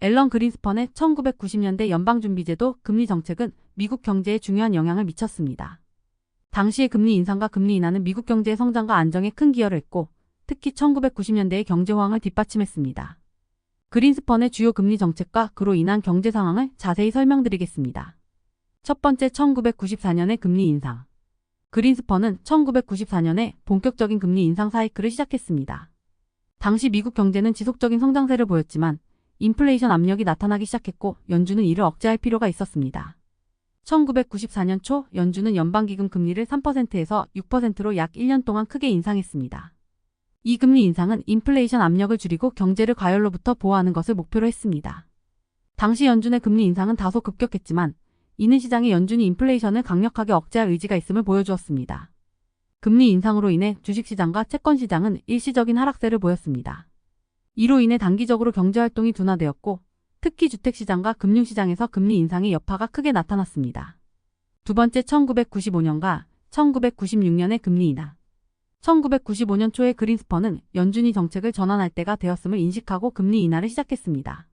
앨런 그린스펀의 1990년대 연방준비제도 금리 정책은 미국 경제에 중요한 영향을 미쳤습니다. 당시의 금리 인상과 금리 인하는 미국 경제의 성장과 안정에 큰 기여를 했고, 특히 1990년대의 경제 호황을 뒷받침했습니다. 그린스펀의 주요 금리 정책과 그로 인한 경제 상황을 자세히 설명드리겠습니다. 첫 번째, 1994년의 금리 인상. 그린스펀은 1994년에 본격적인 금리 인상 사이클을 시작했습니다. 당시 미국 경제는 지속적인 성장세를 보였지만 인플레이션 압력이 나타나기 시작했고 연준은 이를 억제할 필요가 있었습니다. 1994년 초 연준은 연방기금 금리를 3%에서 6%로 약 1년 동안 크게 인상했습니다. 이 금리 인상은 인플레이션 압력을 줄이고 경제를 과열로부터 보호하는 것을 목표로 했습니다. 당시 연준의 금리 인상은 다소 급격했지만 이는 시장에 연준이 인플레이션을 강력하게 억제할 의지가 있음을 보여주었습니다. 금리 인상으로 인해 주식시장과 채권시장은 일시적인 하락세를 보였습니다. 이로 인해 단기적으로 경제활동이 둔화되었고 특히 주택시장과 금융시장에서 금리 인상의 여파가 크게 나타났습니다. 두 번째, 1995년과 1996년의 금리 인하. 1995년 초에 그린스펀은 연준이 정책을 전환할 때가 되었음을 인식하고 금리 인하를 시작했습니다.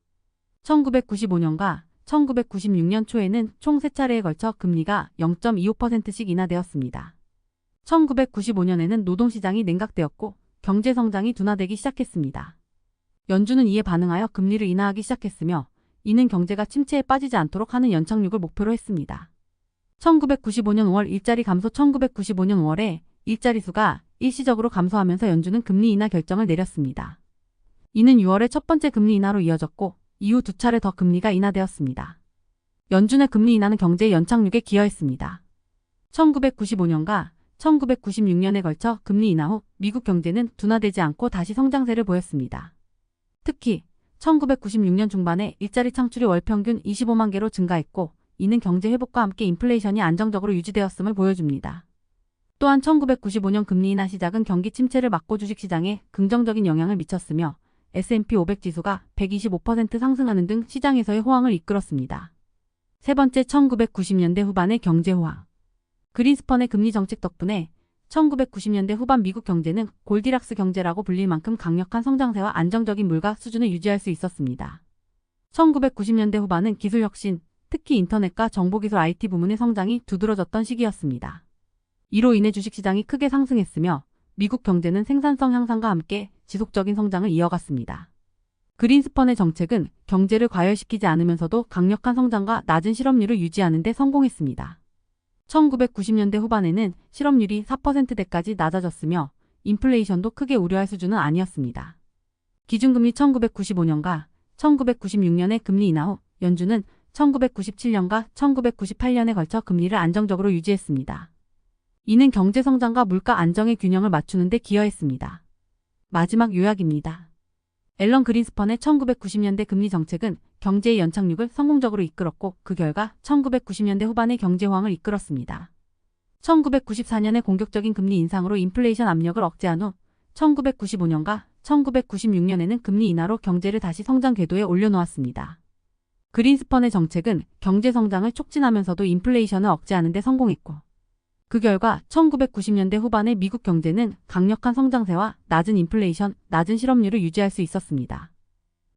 1995년과 1996년 초에는 총 3차례에 걸쳐 금리가 0.25%씩 인하되었습니다. 1995년에는 노동시장이 냉각되었고 경제성장이 둔화되기 시작했습니다. 연준은 이에 반응하여 금리를 인하하기 시작했으며 이는 경제가 침체에 빠지지 않도록 하는 연착륙을 목표로 했습니다. 1995년 5월 일자리 감소. 1995년 5월에 일자리 수가 일시적으로 감소하면서 연준은 금리 인하 결정을 내렸습니다. 이는 6월의 첫 번째 금리 인하로 이어졌고 이후 두 차례 더 금리가 인하되었습니다. 연준의 금리 인하는 경제의 연착륙에 기여했습니다. 1995년과 1996년에 걸쳐 금리 인하 후 미국 경제는 둔화되지 않고 다시 성장세를 보였습니다. 특히 1996년 중반에 일자리 창출이 월 평균 25만 개로 증가했고 이는 경제 회복과 함께 인플레이션이 안정적으로 유지되었음을 보여줍니다. 또한 1995년 금리 인하 시작은 경기 침체를 막고 주식시장에 긍정적인 영향을 미쳤으며 S&P 500 지수가 125% 상승하는 등 시장에서의 호황을 이끌었습니다. 세 번째, 1990년대 후반의 경제 호황. 그린스펀의 금리 정책 덕분에 1990년대 후반 미국 경제는 골디락스 경제라고 불릴 만큼 강력한 성장세와 안정적인 물가 수준을 유지할 수 있었습니다. 1990년대 후반은 기술 혁신, 특히 인터넷과 정보기술 IT 부문의 성장이 두드러졌던 시기였습니다. 이로 인해 주식시장이 크게 상승했으며 미국 경제는 생산성 향상과 함께 지속적인 성장을 이어갔습니다. 그린스펀의 정책은 경제를 과열시키지 않으면서도 강력한 성장과 낮은 실업률을 유지하는 데 성공했습니다. 1990년대 후반에는 실업률이 4%대까지 낮아졌으며 인플레이션도 크게 우려할 수준은 아니었습니다. 기준금리. 1995년과 1996년의 금리 인하 후 연준은 1997년과 1998년에 걸쳐 금리를 안정적으로 유지했습니다. 이는 경제 성장과 물가 안정의 균형을 맞추는 데 기여했습니다. 마지막 요약입니다. 앨런 그린스펀의 1990년대 금리 정책은 경제의 연착륙을 성공적으로 이끌었고 그 결과 1990년대 후반의 경제 호황을 이끌었습니다. 1994년의 공격적인 금리 인상으로 인플레이션 압력을 억제한 후 1995년과 1996년에는 금리 인하로 경제를 다시 성장 궤도에 올려놓았습니다. 그린스펀의 정책은 경제 성장을 촉진하면서도 인플레이션을 억제하는 데 성공했고 그 결과 1990년대 후반의 미국 경제는 강력한 성장세와 낮은 인플레이션, 낮은 실업률을 유지할 수 있었습니다.